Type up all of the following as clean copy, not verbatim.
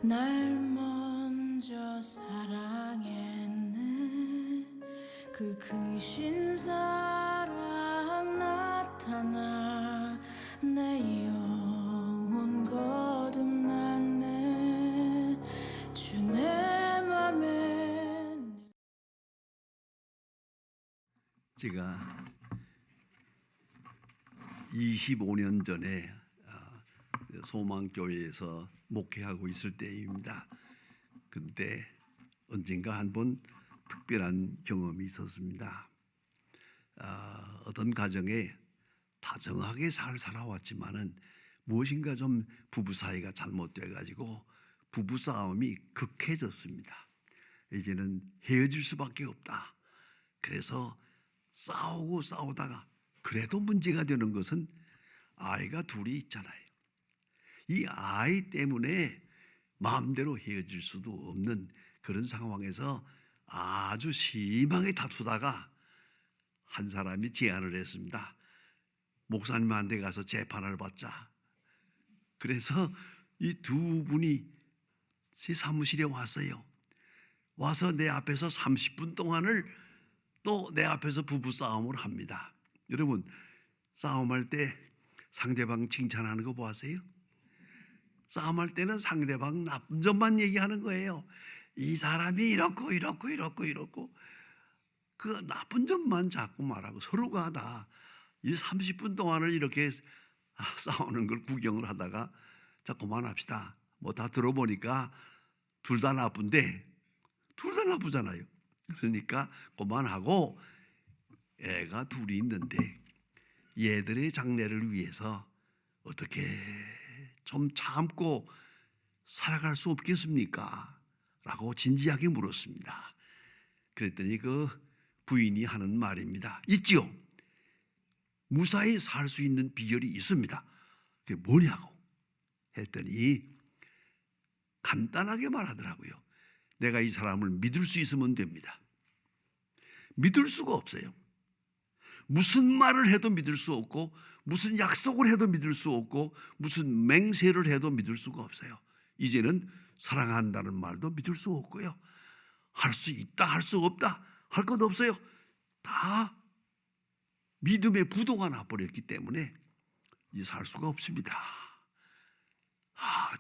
날 먼저 사랑했네. 그 크신 사랑 나타나 내 영혼 거듭났네. 주 내 맘에. 제가 25년 전에 소망교회에서 목회하고 있을 때입니다. 그때 언젠가 한번 특별한 경험이 있었습니다. 어떤 가정에 다정하게 잘 살아왔지만은 무엇인가 좀 부부 사이가 잘못돼 가지고 부부 싸움이 극해졌습니다. 이제는 헤어질 수밖에 없다. 그래서 싸우다가 그래도 문제가 되는 것은 아이가 둘이 있잖아요. 이 아이 때문에 마음대로 헤어질 수도 없는 그런 상황에서 아주 심하게 다투다가 한 사람이 제안을 했습니다. 목사님한테 가서 재판을 받자. 그래서 이 두 분이 제 사무실에 왔어요. 와서 내 앞에서 30분 동안을 또 내 앞에서 부부 싸움을 합니다. 여러분, 싸움할 때 상대방 칭찬하는 거 보았어요? 싸움할 때는 상대방 나쁜 점만 얘기하는 거예요. 이 사람이 이렇고 그 나쁜 점만 자꾸 말하고 서로가 다 이 30분 동안을 이렇게 싸우는 걸 구경을 하다가 자 그만합시다. 뭐 다 들어보니까 둘 다 나쁜데 둘 다 나쁘잖아요. 그러니까 그만하고 애가 둘이 있는데 얘들의 장래를 위해서 어떻게 좀 참고 살아갈 수 없겠습니까? 라고 진지하게 물었습니다. 그랬더니 그 부인이 하는 말입니다. 있지요. 무사히 살 수 있는 비결이 있습니다. 그게 뭐냐고 했더니 간단하게 말하더라고요. 내가 이 사람을 믿을 수 있으면 됩니다. 믿을 수가 없어요. 무슨 말을 해도 믿을 수 없고 무슨 약속을 해도 믿을 수 없고 무슨 맹세를 해도 믿을 수가 없어요. 이제는 사랑한다는 말도 믿을 수 없고요. 할 수 있다 할 수 없다 할 것 없어요. 다 믿음의 부도가 나버렸기 때문에 이제 살 수가 없습니다.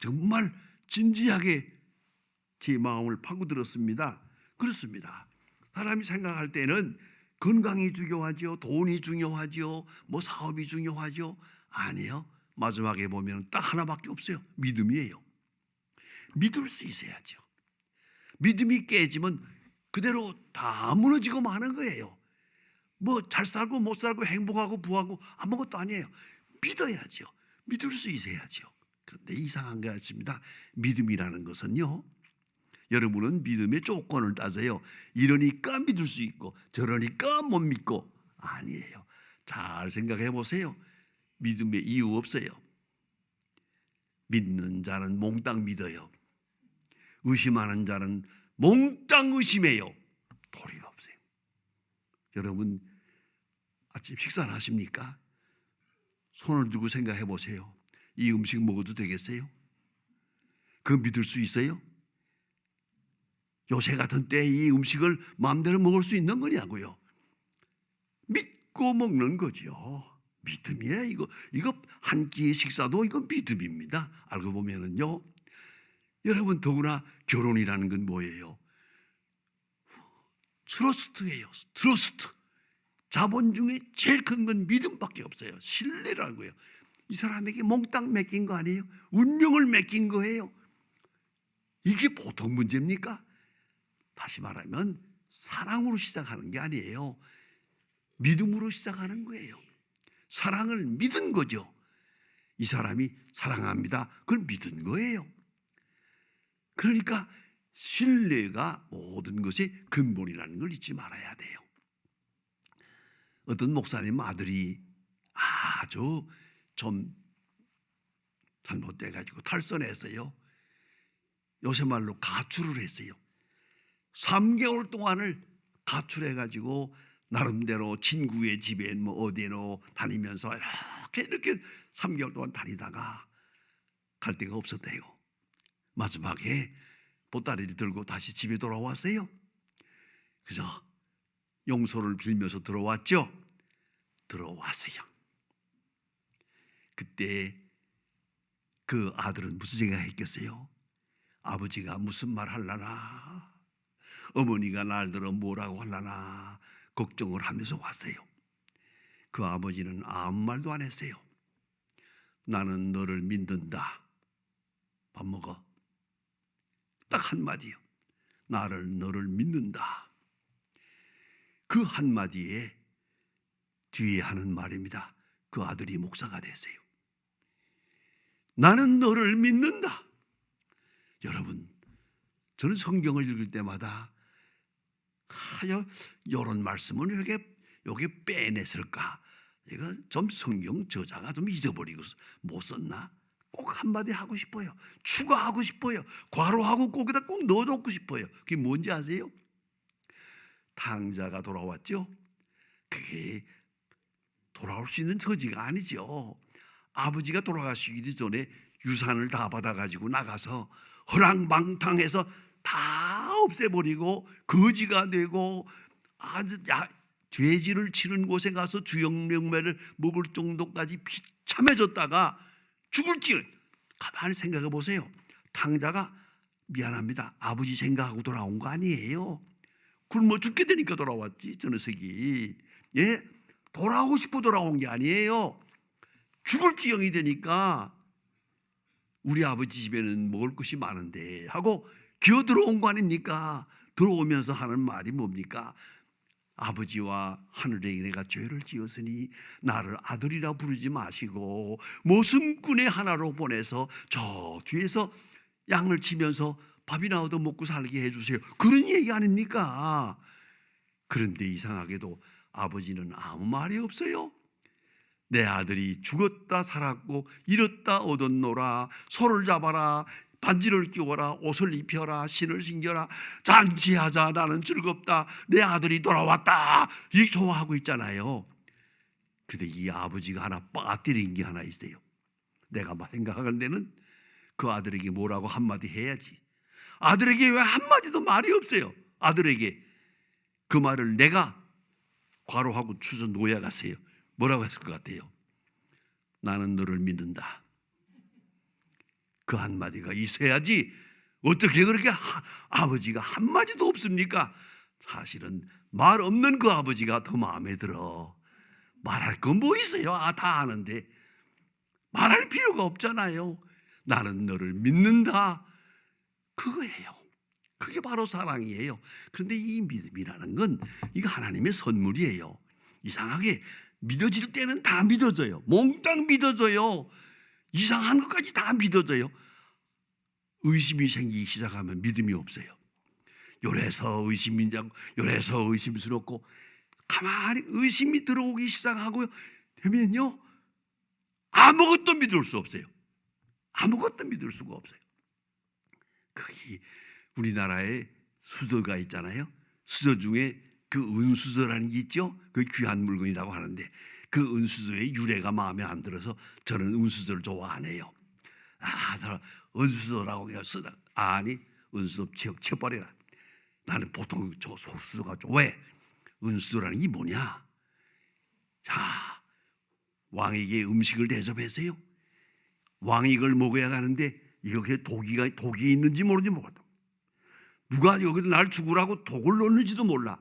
정말 진지하게 제 마음을 파고들었습니다. 그렇습니다. 사람이 생각할 때는 건강이 중요하죠, 돈이 중요하죠, 뭐 사업이 중요하죠. 아니요. 마지막에 보면 딱 하나밖에 없어요. 믿음이에요. 믿을 수 있어야죠. 믿음이 깨지면 그대로 다 무너지고 마는 거예요. 뭐 잘 살고 못 살고 행복하고 부하고 아무것도 아니에요. 믿어야죠. 믿을 수 있어야죠. 그런데 이상한 게 있습니다. 믿음이라는 것은요, 여러분은 믿음의 조건을 따져요. 이러니까 믿을 수 있고 저러니까 못 믿고 아니에요. 잘 생각해 보세요. 믿음의 이유 없어요. 믿는 자는 몽땅 믿어요. 의심하는 자는 몽땅 의심해요. 도리가 없어요. 여러분 아침 식사를 하십니까? 손을 들고 생각해 보세요. 이 음식 먹어도 되겠어요? 그거 믿을 수 있어요? 요새 같은 때 이 음식을 마음대로 먹을 수 있는 거냐고요. 믿고 먹는 거죠. 믿음이에요. 이거 한 끼의 식사도 이거 믿음입니다. 알고 보면은요. 여러분 더구나 결혼이라는 건 뭐예요? 트러스트예요. 트러스트. 자본 중에 제일 큰 건 믿음밖에 없어요. 신뢰라고요. 이 사람에게 몽땅 맡긴 거 아니에요? 운명을 맡긴 거예요. 이게 보통 문제입니까? 다시 말하면 사랑으로 시작하는 게 아니에요. 믿음으로 시작하는 거예요. 사랑을 믿은 거죠. 이 사람이 사랑합니다. 그걸 믿은 거예요. 그러니까 신뢰가 모든 것의 근본이라는 걸 잊지 말아야 돼요. 어떤 목사님 아들이 아주 좀 잘못돼가지고 탈선했어요. 요새 말로 가출을 했어요. 3개월 동안을 가출해가지고 나름대로 친구의 집에 뭐 어디로 다니면서 이렇게 3개월 동안 다니다가 갈 데가 없었대요. 마지막에 보따리를 들고 다시 집에 돌아왔어요. 그래서 용서를 빌면서 들어왔죠. 들어왔어요. 그때 그 아들은 무슨 생각했겠어요? 아버지가 무슨 말 할라나, 어머니가 날들어 뭐라고 할라나 걱정을 하면서 왔어요. 그 아버지는 아무 말도 안 했어요. 나는 너를 믿는다. 밥 먹어. 딱 한마디요. 너를 믿는다. 그 한마디에 뒤에 하는 말입니다. 그 아들이 목사가 됐어요. 나는 너를 믿는다. 여러분, 저는 성경을 읽을 때마다 이런 말씀은 왜 여기 빼냈을까? 이거 좀 성경 저자가 좀 잊어버리고 못 썼나? 꼭 한마디 하고 싶어요. 추가하고 싶어요. 괄호하고 거기다 꼭 넣어놓고 싶어요. 그게 뭔지 아세요? 탕자가 돌아왔죠. 그게 돌아올 수 있는 처지가 아니죠. 아버지가 돌아가시기 전에 유산을 다 받아가지고 나가서 허랑방탕해서 다 없애버리고 거지가 되고 아주 죄질을 치는 곳에 가서 주영명매를 먹을 정도까지 비참해졌다가 죽을지 가만히 생각해 보세요. 탕자가 미안합니다. 아버지 생각하고 돌아온 거 아니에요. 굶어 죽게 되니까 돌아왔지. 저 녀석이. 예? 돌아오고 싶어 돌아온 게 아니에요. 죽을 지경이 되니까 우리 아버지 집에는 먹을 것이 많은데 하고 기어 들어온 거 아닙니까? 들어오면서 하는 말이 뭡니까? 아버지와 하늘에 내가 죄를 지었으니 나를 아들이라 부르지 마시고 모슴꾼의 하나로 보내서 저 뒤에서 양을 치면서 밥이나 얻어 먹고 살게 해주세요. 그런 얘기 아닙니까? 그런데 이상하게도 아버지는 아무 말이 없어요. 내 아들이 죽었다 살았고 잃었다 얻었노라. 소를 잡아라. 반지를 끼워라. 옷을 입혀라. 신을 신겨라. 잔치하자. 나는 즐겁다. 내 아들이 돌아왔다. 이렇게 좋아하고 있잖아요. 그런데 이 아버지가 하나 빠뜨린 게 하나 있어요. 내가 생각할 때는 그 아들에게 뭐라고 한마디 해야지. 아들에게 왜 한마디도 말이 없어요. 아들에게 그 말을 내가 괄호하고 추서 놓아가세요. 뭐라고 했을 것 같아요? 나는 너를 믿는다. 그 한마디가 있어야지. 어떻게 그렇게 아버지가 한마디도 없습니까? 사실은 말 없는 그 아버지가 더 마음에 들어. 말할 건 뭐 있어요? 다 아는데 말할 필요가 없잖아요. 나는 너를 믿는다. 그거예요. 그게 바로 사랑이에요. 그런데 이 믿음이라는 건 이거 하나님의 선물이에요. 이상하게 믿어질 때는 다 믿어져요. 몽땅 믿어져요. 이상한 것까지 다 믿어져요. 의심이 생기기 시작하면 믿음이 없어요. 요래서 의심이냐고, 요래서 의심스럽고 가만히 의심이 들어오기 시작하고요. 되면요 아무것도 믿을 수 없어요. 아무것도 믿을 수가 없어요. 거기 우리나라에 수저가 있잖아요. 수저 중에 그 은수저라는 게 있죠. 그 귀한 물건이라고 하는데 그 은수저의 유래가 마음에 안 들어서 저는 은수저를 좋아 안 해요. 은수저라고 쓰다. 아니 은수저 치워버려라. 나는 보통 저 소수저가 좋아해. 은수저라는 게 뭐냐? 자, 왕에게 음식을 대접했어요. 왕이 이걸 먹어야 하는데 이렇게 독이 있는지 모르는지 모르겠다. 누가 여기다 날 죽으라고 독을 넣는지도 몰라.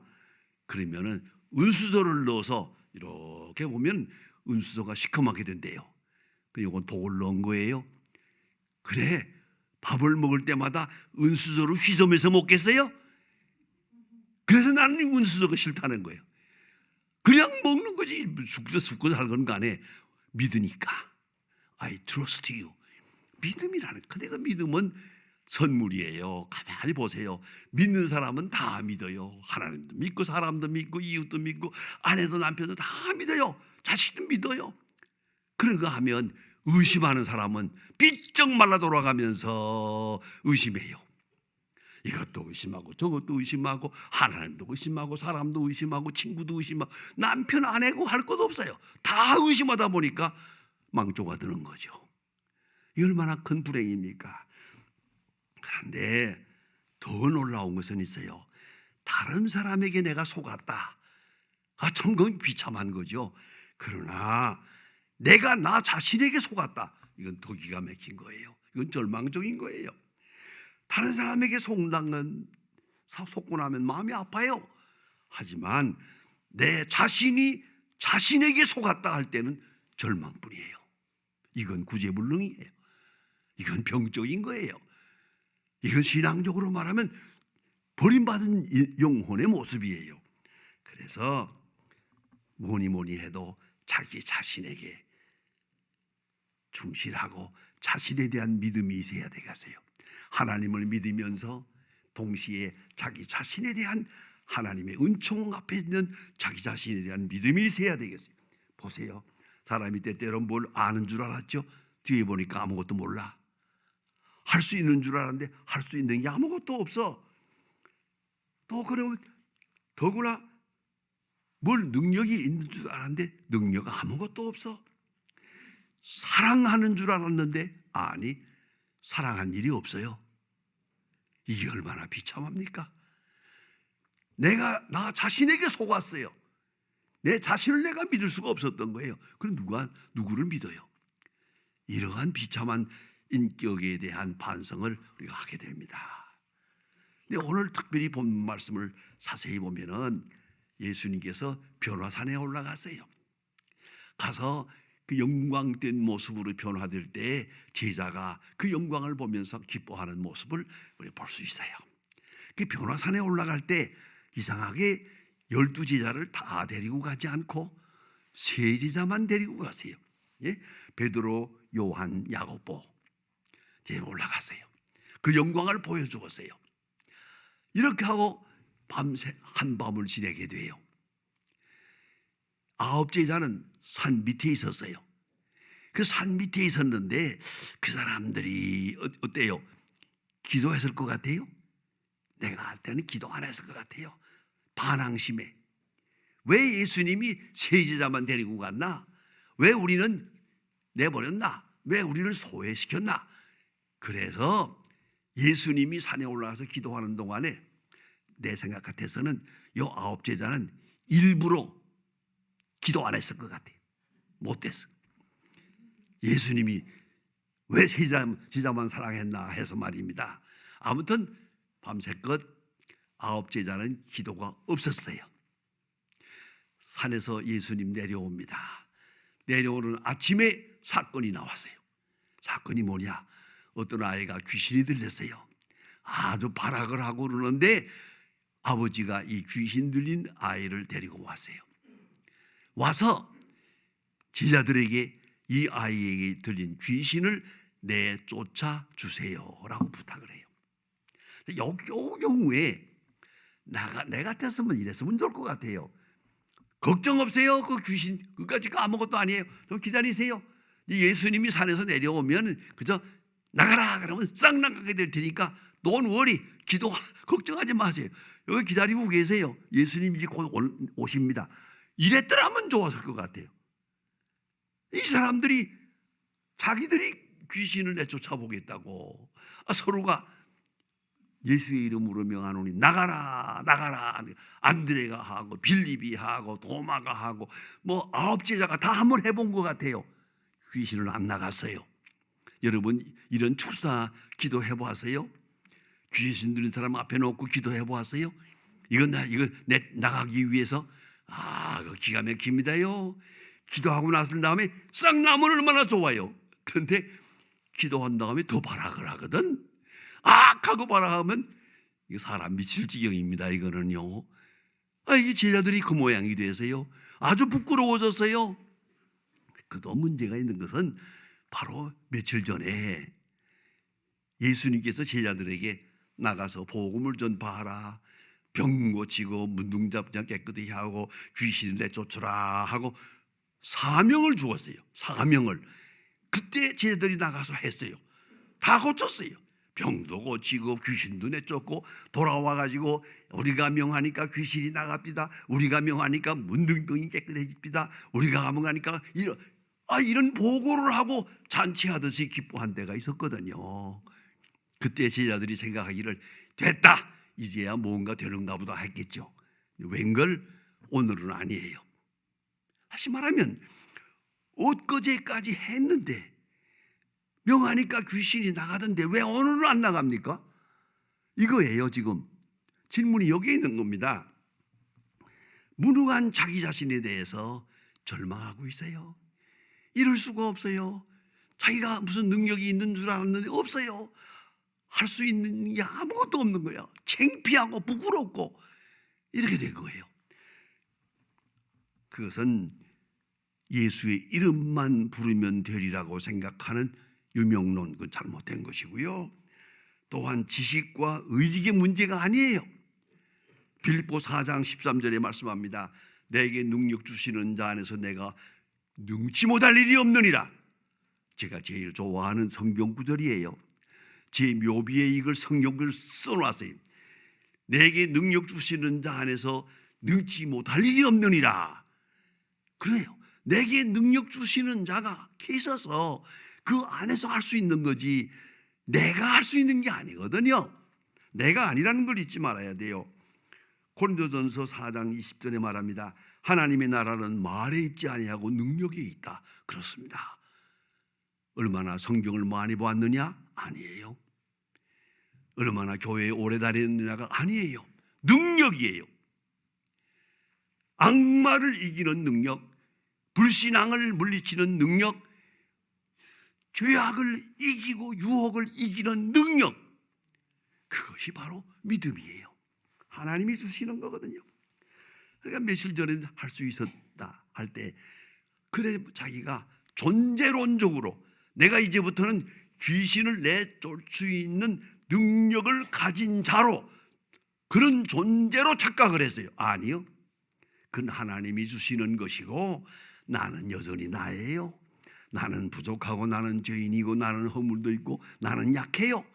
그러면은 은수저를 넣어서 이렇게 보면 은수저가 시커멓게 된대요. 이건 독을 넣은 거예요. 그래, 밥을 먹을 때마다 은수저로 휘저으면서 먹겠어요? 그래서 나는 은수저가 싫다는 거예요. 그냥 먹는 거지. 죽고 살건 간에 믿으니까. I trust you. 믿음이라는 근데 그 믿음은 선물이에요. 가만히 보세요. 믿는 사람은 다 믿어요. 하나님도 믿고 사람도 믿고 이웃도 믿고 아내도 남편도 다 믿어요. 자식도 믿어요. 그런가 하면 의심하는 사람은 삐쩍 말라 돌아가면서 의심해요. 이것도 의심하고 저것도 의심하고 하나님도 의심하고 사람도 의심하고 친구도 의심하고 남편 아내고 할 것도 없어요. 다 의심하다 보니까 망조가 드는 거죠. 이 얼마나 큰 불행입니까? 그런데 더 놀라운 것은 있어요. 다른 사람에게 내가 속았다. 참 그건 비참한 거죠. 그러나 내가 나 자신에게 속았다. 이건 더 기가 막힌 거예요. 이건 절망적인 거예요. 다른 사람에게 속고 나면 마음이 아파요. 하지만 내 자신이 자신에게 속았다 할 때는 절망뿐이에요. 이건 구제불능이에요. 이건 병적인 거예요. 이건 신앙적으로 말하면 버림받은 영혼의 모습이에요. 그래서 뭐니 해도 자기 자신에게 충실하고 자신에 대한 믿음이 있어야 되겠어요. 하나님을 믿으면서 동시에 자기 자신에 대한 하나님의 은총 앞에 있는 자기 자신에 대한 믿음이 있어야 되겠어요. 보세요. 사람이 때때로 뭘 아는 줄 알았죠. 뒤에 보니까 아무것도 몰라. 할 수 있는 줄 알았는데 할 수 있는 게 아무것도 없어. 또 그러면 더구나 뭘 능력이 있는 줄 알았는데 능력 아무것도 없어. 사랑하는 줄 알았는데 아니 사랑한 일이 없어요. 이게 얼마나 비참합니까? 내가 나 자신에게 속았어요. 내 자신을 내가 믿을 수가 없었던 거예요. 그럼 누구를 믿어요? 이러한 비참한 인격에 대한 반성을 우리가 하게 됩니다. 근데 오늘 특별히 본 말씀을 자세히 보면은 예수님께서 변화산에 올라갔어요. 가서 그 영광된 모습으로 변화될 때 제자가 그 영광을 보면서 기뻐하는 모습을 우리 볼 수 있어요. 그 변화산에 올라갈 때 이상하게 12제자를 다 데리고 가지 않고 3제자만 데리고 가세요. 예? 베드로, 요한, 야고보 이제 올라갔어요. 그 영광을 보여주었어요. 이렇게 하고 밤새 한밤을 지내게 돼요. 9제자는 산 밑에 있었어요. 그 산 밑에 있었는데 그 사람들이 어때요? 기도했을 것 같아요? 내가 할 때는 기도 안 했을 것 같아요. 반항심에 왜 예수님이 3제자만 데리고 갔나? 왜 우리는 내버렸나? 왜 우리를 소외시켰나? 그래서 예수님이 산에 올라가서 기도하는 동안에 내 생각 같아서는 이 9제자는 일부러 기도 안 했을 것 같아요. 못됐어. 예수님이 왜 제자만 사랑했나 해서 말입니다. 아무튼 밤새껏 9제자는 기도가 없었어요. 산에서 예수님 내려옵니다. 내려오는 아침에 사건이 나왔어요. 사건이 뭐냐? 어떤 아이가 귀신이 들렸어요. 아주 발악을 하고 그러는데 아버지가 이 귀신 들린 아이를 데리고 왔어요. 와서 제자들에게 이 아이에게 들린 귀신을 내쫓아 주세요라고 부탁을 해요. 이 경우에 내 같았으면 이랬으면 좋을 것 같아요. 걱정 없어요. 그 귀신 그까짓 거 아무것도 아니에요. 좀 기다리세요. 예수님이 산에서 내려오면 그저 나가라 그러면 싹 나가게 될 테니까 Don't worry. 걱정하지 마세요. 여기 기다리고 계세요. 예수님이 곧 오십니다. 이랬더라면 좋았을 것 같아요. 이 사람들이 자기들이 귀신을 내쫓아 보겠다고 서로가 예수의 이름으로 명하노니 나가라 나가라. 안드레가 하고 빌립이 하고 도마가 하고 뭐 9제자가 다 한번 해본 것 같아요. 귀신을 안 나갔어요. 여러분 이런 축사 기도해 보았어요? 귀신 들린 사람 앞에 놓고 기도해 보았어요? 이거 나가기 위해서 그 기가 막힙니다요. 기도하고 나선 다음에 싹 나면 얼마나 좋아요. 그런데 기도한 다음에 더 발악을 하거든. 하고 발악하면 이거 사람 미칠 지경입니다. 이거는요. 이 제자들이 그 모양이 돼서요. 아주 부끄러워졌어요. 그도 문제가 있는 것은 바로 며칠 전에 예수님께서 제자들에게 나가서 복음을 전파하라. 병 고치고 문둥잡자 깨끗이 하고 귀신을 내쫓으라 하고 사명을 주었어요. 사명을. 그때 제자들이 나가서 했어요. 다 고쳤어요. 병도 고치고 귀신도 내쫓고 돌아와가지고 우리가 명하니까 귀신이 나갑니다. 우리가 명하니까 문둥병이 깨끗해집니다. 우리가 명하니까 이런 보고를 하고 잔치하듯이 기뻐한 때가 있었거든요. 그때 제자들이 생각하기를 됐다, 이제야 뭔가 되는가 보다 했겠죠. 웬걸 오늘은 아니에요. 다시 말하면 엊그제까지 했는데 명하니까 귀신이 나가던데 왜 오늘은 안 나갑니까? 이거예요. 지금 질문이 여기에 있는 겁니다. 무능한 자기 자신에 대해서 절망하고 있어요. 이럴 수가 없어요. 자기가 무슨 능력이 있는 줄 알았는데 없어요. 할 수 있는 게 아무것도 없는 거야. 창피하고 부끄럽고 이렇게 된 거예요. 그것은 예수의 이름만 부르면 되리라고 생각하는 유명론, 그건 잘못된 것이고요. 또한 지식과 의식의 문제가 아니에요. 빌립보 4장 13절에 말씀합니다. 내게 능력 주시는 자 안에서 내가 능치 못할 일이 없느니라. 제가 제일 좋아하는 성경 구절이에요. 제 묘비에 이걸 성경을 써놨어요. 내게 능력 주시는 자 안에서 능치 못할 일이 없느니라. 그래요. 내게 능력 주시는 자가 계셔서 그 안에서 할 수 있는 거지 내가 할 수 있는 게 아니거든요. 내가 아니라는 걸 잊지 말아야 돼요. 고린도전서 4장 20절에 말합니다. 하나님의 나라는 말에 있지 아니하고 능력에 있다. 그렇습니다. 얼마나 성경을 많이 보았느냐? 아니에요. 얼마나 교회에 오래 다녔느냐가 아니에요. 능력이에요. 악마를 이기는 능력, 불신앙을 물리치는 능력, 죄악을 이기고 유혹을 이기는 능력, 그것이 바로 믿음이에요. 하나님이 주시는 거거든요. 그러니까 며칠 전에 할 수 있었다 할 때 그래 자기가 존재론적으로 내가 이제부터는 귀신을 내쫓을 수 있는 능력을 가진 자로, 그런 존재로 착각을 했어요. 아니요. 그건 하나님이 주시는 것이고 나는 여전히 나예요. 나는 부족하고 나는 죄인이고 나는 허물도 있고 나는 약해요.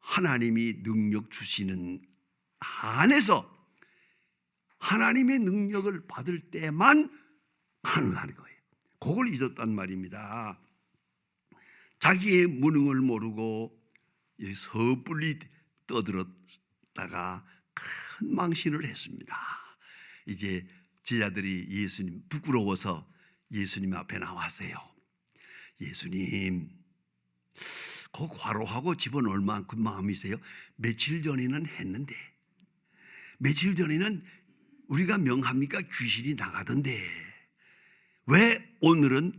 하나님이 능력 주시는 안에서 하나님의 능력을 받을 때만 가능한 거예요. 그걸 잊었단 말입니다. 자기의 무능을 모르고 섣불리 떠들었다가 큰 망신을 했습니다. 이제 제자들이 예수님 부끄러워서 예수님 앞에 나왔어요. 예수님, 그 과로하고 집어넣을 만큼 마음이세요? 며칠 전에는 했는데, 며칠 전에는 우리가 명합니까? 귀신이 나가던데 왜 오늘은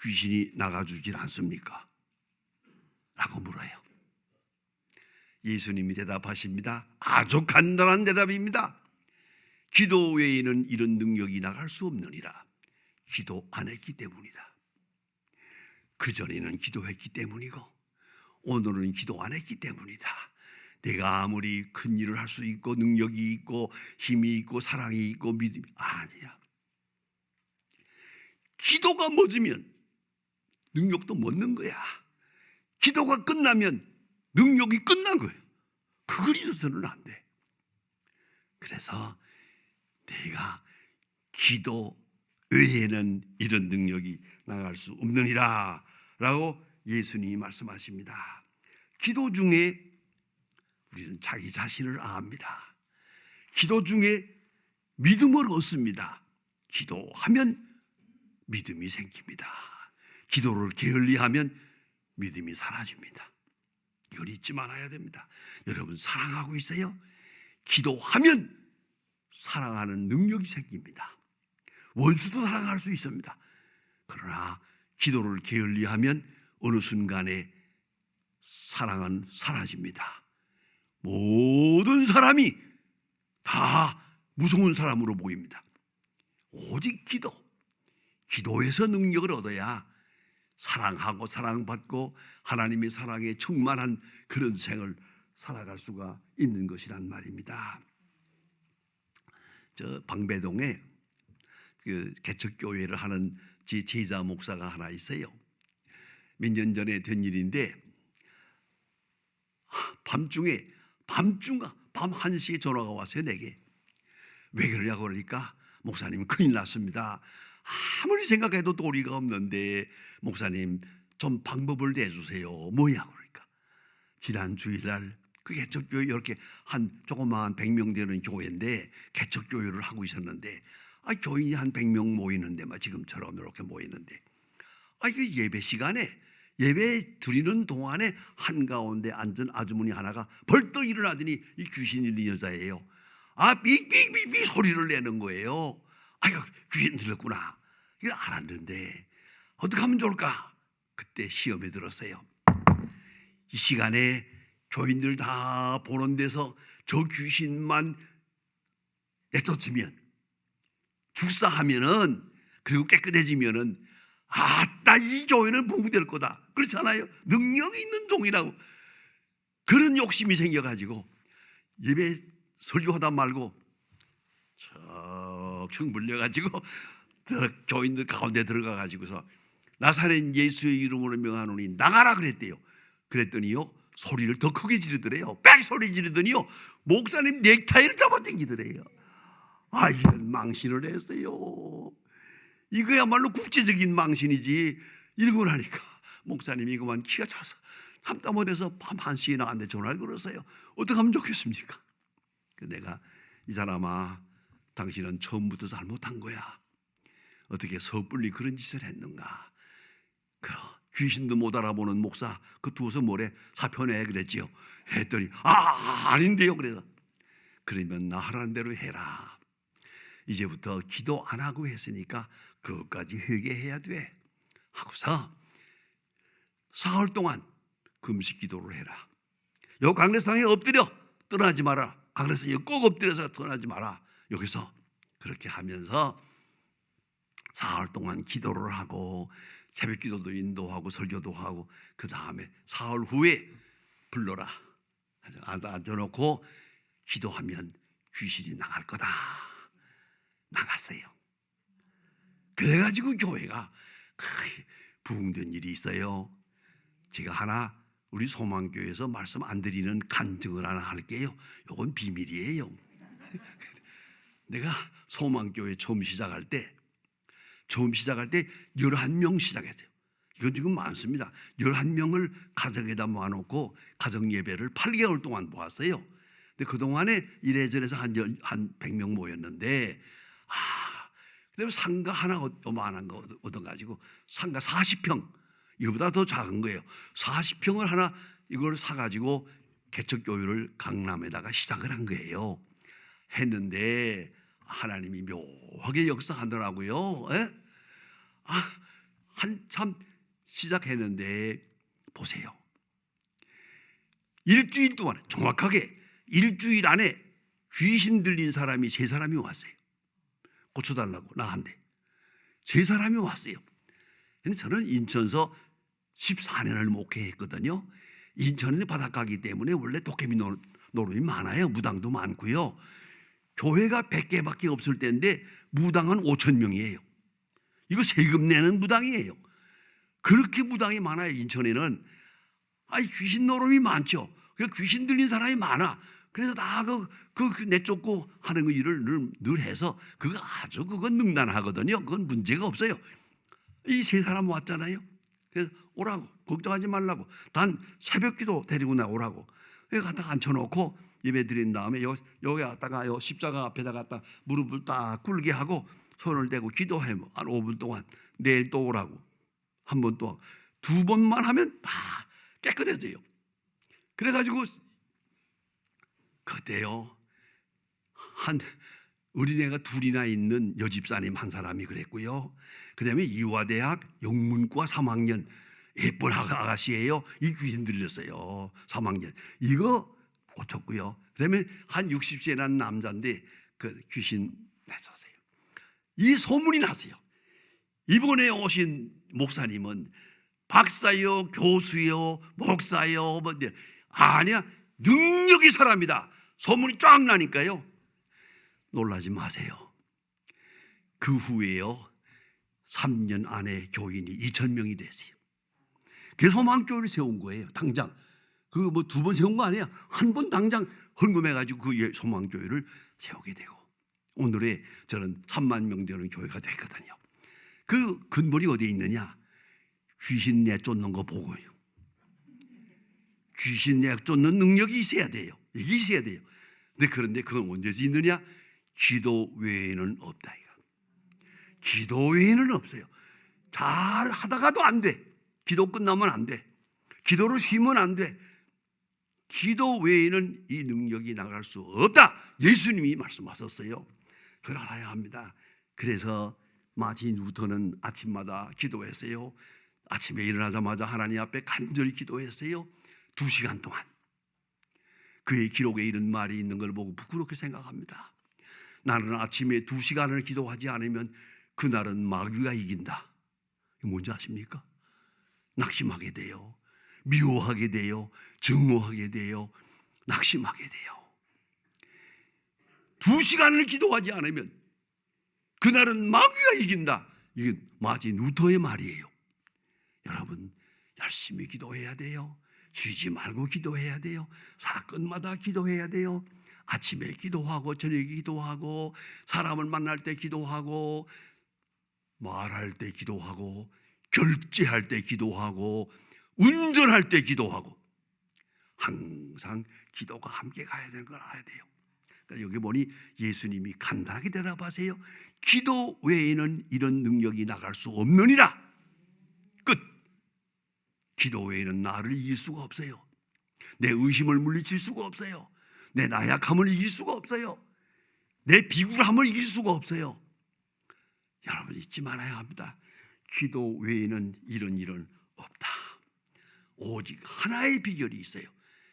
귀신이 나가주질 않습니까? 라고 물어요. 예수님이 대답하십니다. 아주 간단한 대답입니다. 기도 외에는 이런 능력이 나갈 수 없느니라. 기도 안 했기 때문이다. 그전에는 기도했기 때문이고 오늘은 기도 안 했기 때문이다. 내가 아무리 큰 일을 할 수 있고 능력이 있고 힘이 있고 사랑이 있고 믿음이 아니야. 기도가 멎으면 능력도 멎는 거야. 기도가 끝나면 능력이 끝난 거예요. 그걸 잊어서는 안 돼. 그래서 내가 기도 외에는 이런 능력이 나갈 수 없느니라 라고 예수님이 말씀하십니다. 기도 중에 우리는 자기 자신을 압니다. 기도 중에 믿음을 얻습니다. 기도하면 믿음이 생깁니다. 기도를 게을리하면 믿음이 사라집니다. 이걸 잊지 말아야 됩니다. 여러분 사랑하고 있어요? 기도하면 사랑하는 능력이 생깁니다. 원수도 사랑할 수 있습니다. 그러나 기도를 게을리하면 어느 순간에 사랑은 사라집니다. 모든 사람이 다 무서운 사람으로 보입니다. 오직 기도에서 능력을 얻어야 사랑하고 사랑받고 하나님의 사랑에 충만한 그런 생을 살아갈 수가 있는 것이란 말입니다. 저 방배동에 그 개척교회를 하는 제 제자 목사가 하나 있어요. 몇 년 전에 된 일인데 밤중에 밤 1시에 전화가 왔어요. 내게. 왜 그러냐고 그러니까 목사님 큰일 났습니다. 아무리 생각해도 도리가 없는데 목사님 좀 방법을 내주세요. 뭐냐 그러니까 지난 주일날 그 개척교회 이렇게 한 조그마한 100명 되는 교회인데 개척교회를 하고 있었는데 교인이 한 100명 모이는데 지금처럼 이렇게 모이는데 그 예배 시간에 예배 드리는 동안에 한가운데 앉은 아주머니 하나가 벌떡 일어나더니 이 귀신 들린 여자예요. 삑삑삑삑 소리를 내는 거예요. 귀신 들렸구나. 이걸 알았는데 어떻게 하면 좋을까? 그때 시험에 들었어요. 이 시간에 교인들 다 보는 데서 저 귀신만 내쫓으면, 축사하면은, 그리고 깨끗해지면은 이 교회는 부흥될 거다. 그렇잖아요. 능력이 있는 종이라고. 그런 욕심이 생겨가지고 예배 설교하다 말고 척척 물려가지고 교인들 가운데 들어가가지고서 나사렛 예수의 이름으로 명하노니 나가라 그랬대요. 그랬더니요 소리를 더 크게 지르더래요. 빽 소리 지르더니요 목사님 넥타이를 잡아당기더래요. 이런 망신을 했어요. 이거야말로 국제적인 망신이지. 읽고 나니까 목사님이 그만 키가 차서 참다 못해서 밤 1시에 나갔는데 전화를 걸었어요. 어떻게 하면 좋겠습니까? 내가 이 사람아, 당신은 처음부터 잘못한 거야. 어떻게 섣불리 그런 짓을 했는가? 귀신도 못 알아보는 목사 그 두어서 뭐래? 사표내 그랬지요. 했더니 아닌데요. 그래서 그러면 나 하라는 대로 해라. 이제부터 기도 안 하고 했으니까 그것까지 회개해야 돼 하고서 사흘 동안 금식 기도를 해라. 요 강례상에 엎드려 떠나지 마라. 강례상에 꼭 엎드려서 떠나지 마라. 여기서 그렇게 하면서 사흘 동안 기도를 하고 새벽 기도도 인도하고 설교도 하고 그 다음에 사흘 후에 불러라. 앉아놓고 기도하면 귀신이 나갈 거다. 나갔어요. 그래가지고 교회가 부흥된 일이 있어요. 제가 하나 우리 소망교회에서 말씀 안 드리는 간증을 하나 할게요. 이건 비밀이에요. 내가 소망교회 처음 시작할 때 11명 시작했어요. 이건 지금 많습니다. 11명을 가정에다 모아놓고 가정 예배를 8개월 동안 모았어요. 근데 그동안에 이래저래서 한 100명 모였는데 그다음에 상가 하나 요만한 거 얻어가지고 상가 40평, 이거보다 더 작은 거예요. 40평을 하나 이걸 사가지고 개척교회를 강남에다가 시작을 한 거예요. 했는데 하나님이 묘하게 역사하더라고요. 한참 시작했는데 보세요. 일주일 동안에, 정확하게 일주일 안에 귀신 들린 사람이 3사람이 왔어요. 고쳐달라고 나한테 3사람이 왔어요. 근데 저는 인천서 14년을 목회했거든요. 인천은 바닷가이기 때문에 원래 도깨비 노름이 많아요. 무당도 많고요. 교회가 100개밖에 없을 때인데 무당은 5,000명이에요. 이거 세금 내는 무당이에요. 그렇게 무당이 많아요. 인천에는. 귀신 노름이 많죠. 귀신 들린 사람이 많아. 그래서 다 내쫓고 하는 그 일을 늘 해서 그건 능단하거든요. 그건 문제가 없어요. 이 3사람 왔잖아요. 그래서 오라고, 걱정하지 말라고, 단 새벽기도 데리고 나오라고. 여기 갖다 앉혀놓고 예배 드린 다음에 여기 갖다가 십자가 앞에다 갖다 무릎을 딱 꿇게 하고 손을 대고 기도해. 한 5분 동안 내일 또 오라고. 한 번 또 2번만 하면 다 깨끗해져요. 그래가지고 그때요 어린애가 2이나 있는 여집사님 한 사람이 그랬고요. 그 다음에 이화대학 영문과 3학년 예쁜 아가씨예요. 이 귀신 들렸어요. 3학년 이거 고쳤고요. 그 다음에 한 60세 난 남자인데 그 귀신 내줬어요. 이 소문이 났어요. 이번에 오신 목사님은 박사요, 교수요, 목사요, 아니야, 능력의 사람이다. 소문이 쫙 나니까요. 놀라지 마세요. 그 후에요 3년 안에 교인이 2,000명이 됐어요. 그래서 소망교회를 세운 거예요. 당장 2번 세운 거 아니야. 한 번 당장 헌금해가지고 그 소망교회를 세우게 되고 오늘의 저는 3만 명 되는 교회가 됐거든요. 그 근본이 어디에 있느냐? 귀신 내쫓는 거 보고요. 귀신 내쫓는 능력이 있어야 돼요. 이게 있어야 돼요. 그런데 그건 언제지 있느냐? 기도 외에는 없다. 기도 외에는 없어요. 잘 하다가도 안 돼. 기도 끝나면 안 돼. 기도로 쉬면 안 돼. 기도 외에는 이 능력이 나갈 수 없다. 예수님이 말씀하셨어요. 그걸 알아야 합니다. 그래서 마틴 루터는 아침마다 기도했어요. 아침에 일어나자마자 하나님 앞에 간절히 기도했어요. 2시간 동안. 그의 기록에 이런 말이 있는 걸 보고 부끄럽게 생각합니다. 나는 아침에 2시간을 기도하지 않으면 그날은 마귀가 이긴다. 이거 뭔지 아십니까? 낙심하게 돼요. 미워하게 돼요. 증오하게 돼요. 낙심하게 돼요. 2시간을 기도하지 않으면 그날은 마귀가 이긴다. 이게 마틴 루터의 말이에요. 여러분 열심히 기도해야 돼요. 쉬지 말고 기도해야 돼요. 사건마다 기도해야 돼요. 아침에 기도하고 저녁에 기도하고 사람을 만날 때 기도하고 말할 때 기도하고 결제할 때 기도하고 운전할 때 기도하고 항상 기도가 함께 가야 되는 걸 알아야 돼요. 그러니까 여기 보니 예수님이 간단하게 대답하세요. 기도 외에는 이런 능력이 나갈 수 없느니라. 끝. 기도 외에는 나를 이길 수가 없어요. 내 의심을 물리칠 수가 없어요. 내 나약함을 이길 수가 없어요. 내 비굴함을 이길 수가 없어요. 여러분 잊지 말아야 합니다. 기도 외에는 이런 일은 없다. 오직 하나의 비결이 있어요.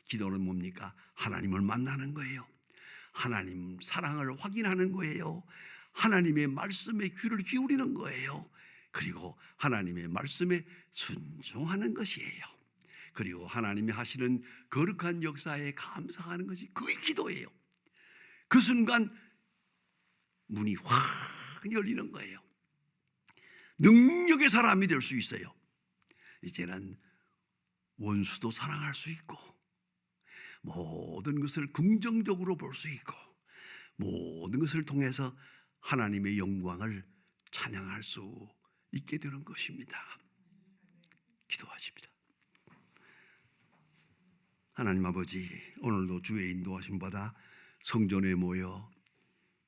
기도는 뭡니까? 하나님을 만나는 거예요. 하나님 사랑을 확인하는 거예요. 하나님의 말씀에 귀를 기울이는 거예요. 그리고 하나님의 말씀에 순종하는 것이에요. 그리고 하나님이 하시는 거룩한 역사에 감사하는 것이 그게 기도예요. 그 순간 문이 확 열리는 거예요. 능력의 사람이 될 수 있어요. 이제는 원수도 사랑할 수 있고 모든 것을 긍정적으로 볼 수 있고 모든 것을 통해서 하나님의 영광을 찬양할 수 있게 되는 것입니다. 기도하십니다. 하나님 아버지, 오늘도 주의 인도하심 받아 성전에 모여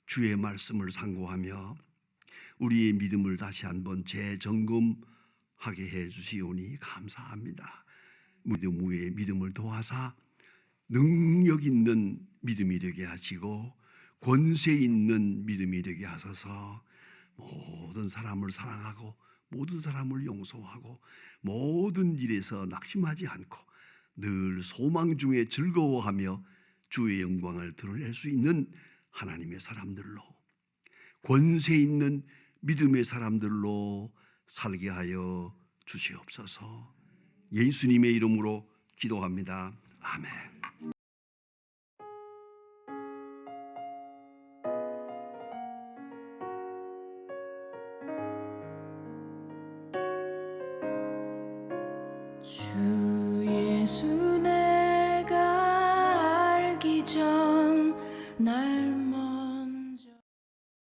주의 말씀을 상고하며 우리의 믿음을 다시 한번 재점검하게 해 주시오니 감사합니다. 믿음 위에 믿음을 도와사 능력 있는 믿음이 되게 하시고 권세 있는 믿음이 되게 하소서. 모든 사람을 사랑하고 모든 사람을 용서하고 모든 일에서 낙심하지 않고 늘 소망 중에 즐거워하며 주의 영광을 드러낼 수 있는 하나님의 사람들로, 권세 있는 믿음의 사람들로 살게 하여 주시옵소서. 예수님의 이름으로 기도합니다. 아멘.